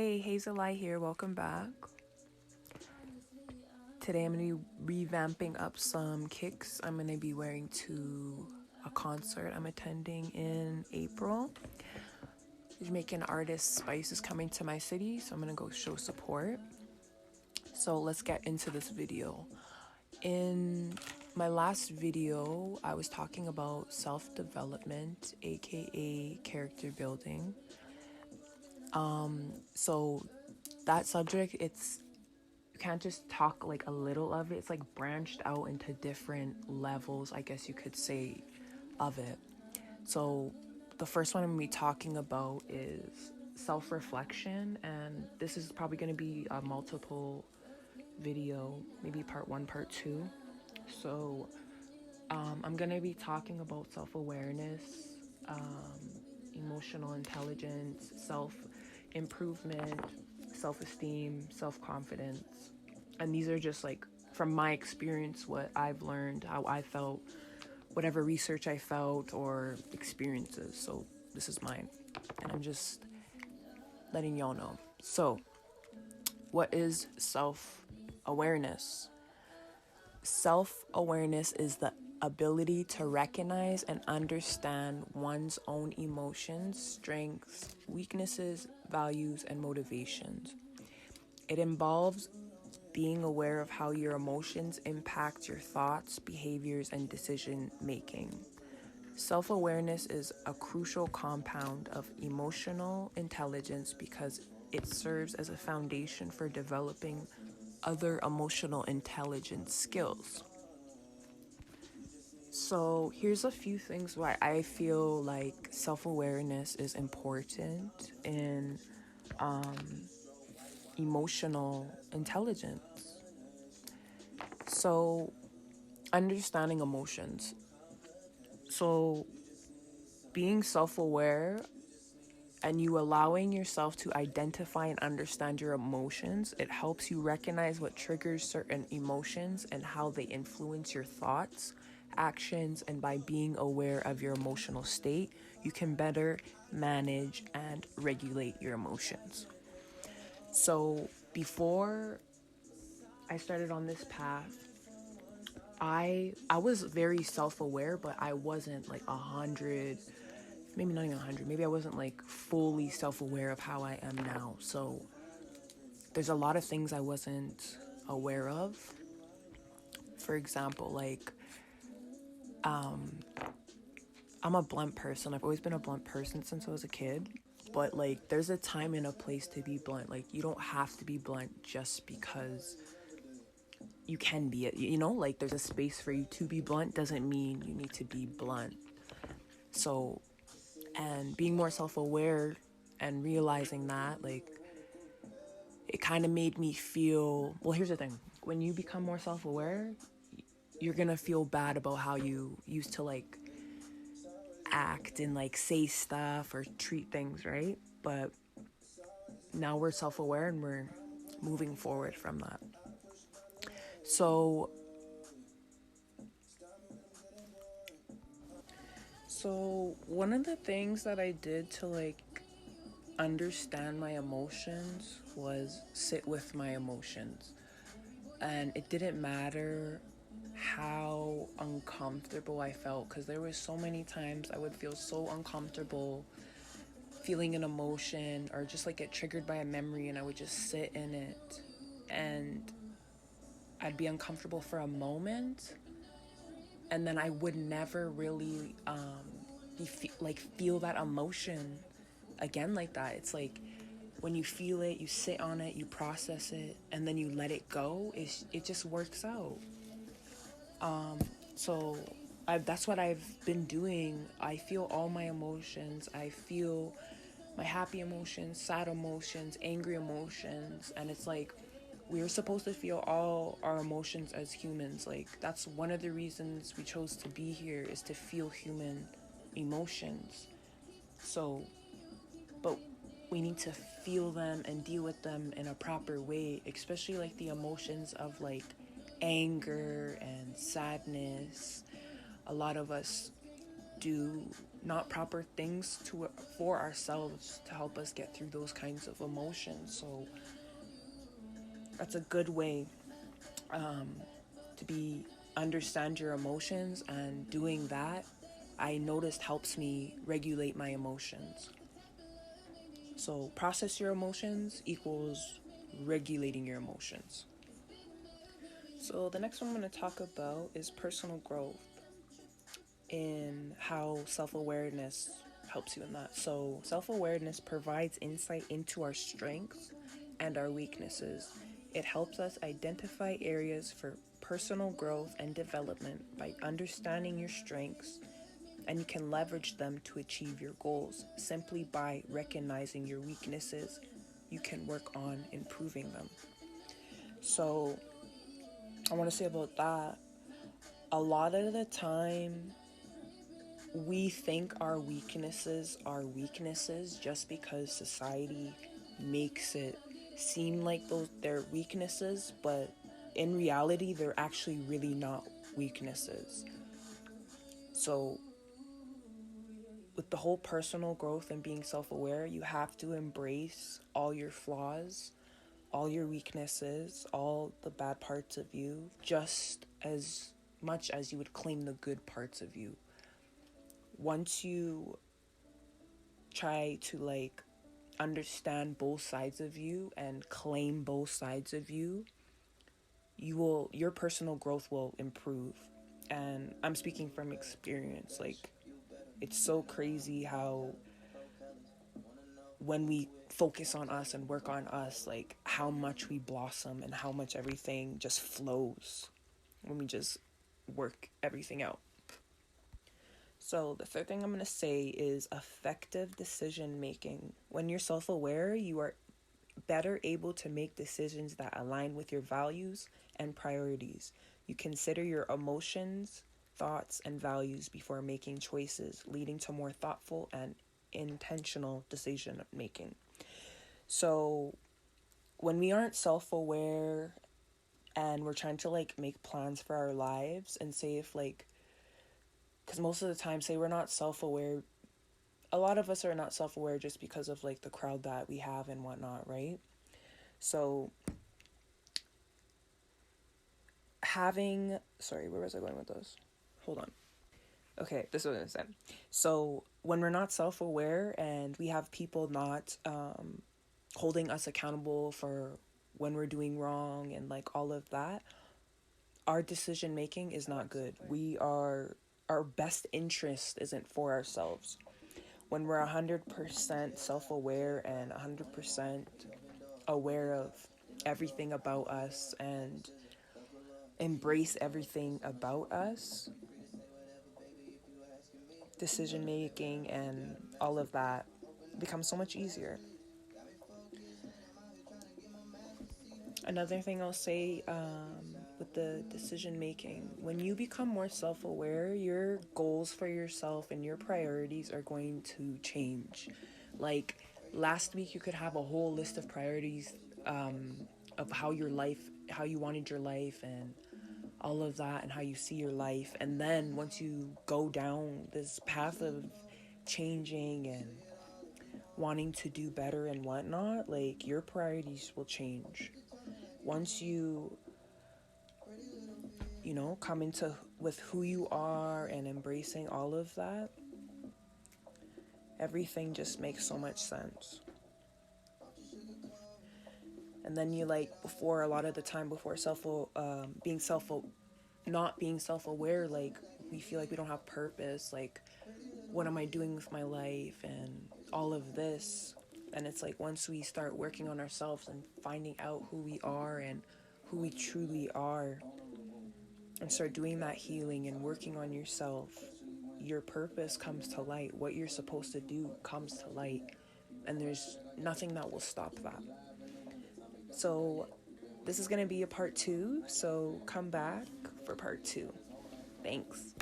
Hey, Hazelai here. Welcome back. Today I'm going to be revamping up some kicks I'm going to be wearing to a concert I'm attending in April. Jamaican artist Spice is coming to my city, so I'm going to go show support. So let's get into this video. In my last video, I was talking about self-development, aka character building. So that subject, you can't just talk like a little of it. It's like branched out into different levels, I guess you could say, of it. So the first one I'm going to be talking about is self-reflection, and this is probably going to be a multiple video, maybe part 1, part 2. So I'm going to be talking about self-awareness, emotional intelligence, self-improvement, self-esteem, self-confidence. And these are just like from my experience, what I've learned, how I felt, whatever research I felt or experiences. So this is mine, and I'm just letting y'all know. So what is self-awareness? Self-awareness is the ability to recognize and understand one's own emotions, strengths, weaknesses, values, and motivations. It involves being aware of how your emotions impact your thoughts, behaviors, and decision making. Self-awareness is a crucial compound of emotional intelligence because it serves as a foundation for developing other emotional intelligence skills. So here's a few things why I feel like self-awareness is important in emotional intelligence. So understanding emotions. So being self-aware and you allowing yourself to identify and understand your emotions, it helps you recognize what triggers certain emotions and how they influence your thoughts, actions, and by being aware of your emotional state, you can better manage and regulate your emotions. So before I started on this path, I was very self-aware, but I wasn't like 100, maybe not even 100, maybe I wasn't like fully self-aware of how I am now. So there's a lot of things I wasn't aware of. For example, like I'm a blunt person. I've always been a blunt person since I was a kid. But like there's a time and a place to be blunt. Like you don't have to be blunt just because you can be it. Like there's a space for you to be blunt doesn't mean you need to be blunt. So, and being more self-aware and realizing that, like, it kind of made me feel, well, here's the thing. When you become more self-aware, you're gonna feel bad about how you used to like act and like say stuff or treat things, right? But now we're self-aware and we're moving forward from that. So one of the things that I did to like understand my emotions was sit with my emotions. And it didn't matter how uncomfortable I felt, because there was so many times I would feel so uncomfortable feeling an emotion or just like get triggered by a memory, and I would just sit in it and I'd be uncomfortable for a moment, and then I would never really feel that emotion again like that. It's like when you feel it, you sit on it, you process it, and then you let it go. It just works out. So that's what I've been doing. I feel all my emotions. I feel my happy emotions, sad emotions, angry emotions, and it's like we're supposed to feel all our emotions as humans. Like that's one of the reasons we chose to be here, is to feel human emotions. So, but we need to feel them and deal with them in a proper way, especially like the emotions of like anger and sadness. A lot of us do not proper things to for ourselves to help us get through those kinds of emotions. So that's a good way to be understand your emotions, and doing that I noticed helps me regulate my emotions. So process your emotions equals regulating your emotions. So the next one I'm going to talk about is personal growth in how self-awareness helps you in that. So self-awareness provides insight into our strengths and our weaknesses. It helps us identify areas for personal growth and development by understanding your strengths, and you can leverage them to achieve your goals. Simply by recognizing your weaknesses, you can work on improving them. So I want to say about that, a lot of the time we think our weaknesses are weaknesses just because society makes it seem like those they're weaknesses, but in reality they're actually really not weaknesses. So with the whole personal growth and being self-aware, you have to embrace all your flaws, all your weaknesses, all the bad parts of you, just as much as you would claim the good parts of you. Once you try to understand both sides of you and claim both sides of you, your personal growth will improve. And I'm speaking from experience. It's so crazy how when we focus on us and work on us, how much we blossom and how much everything just flows when we just work everything out. So the third thing I'm going to say is effective decision making. When you're self-aware, you are better able to make decisions that align with your values and priorities. You consider your emotions, thoughts, and values before making choices, leading to more thoughtful and intentional decision making. So when we aren't self-aware and we're trying to make plans for our lives, and say if because most of the time, say we're not self-aware, a lot of us are not self-aware just because of the crowd that we have and whatnot, right? So where was I going with this? Hold on. Okay, this is what I said. So when we're not self-aware and we have people not holding us accountable for when we're doing wrong and all of that, our decision making is not good. Our best interest isn't for ourselves. When we're 100% self-aware and 100% aware of everything about us and embrace everything about us, decision making and all of that becomes so much easier. Another thing I'll say with the decision making, when you become more self aware, your goals for yourself and your priorities are going to change. Like last week, you could have a whole list of priorities of how you wanted your life, and all of that, and how you see your life. And then once you go down this path of changing and wanting to do better and whatnot, your priorities will change. Once come into with who you are and embracing all of that, everything just makes so much sense. And then you before a lot of the time before being self not being self-aware, we feel like we don't have purpose, what am I doing with my life and all of this. And it's once we start working on ourselves and finding out who we are and who we truly are, and start doing that healing and working on yourself, your purpose comes to light. What you're supposed to do comes to light, and there's nothing that will stop that. So this is going to be a part 2, so come back for part 2. Thanks.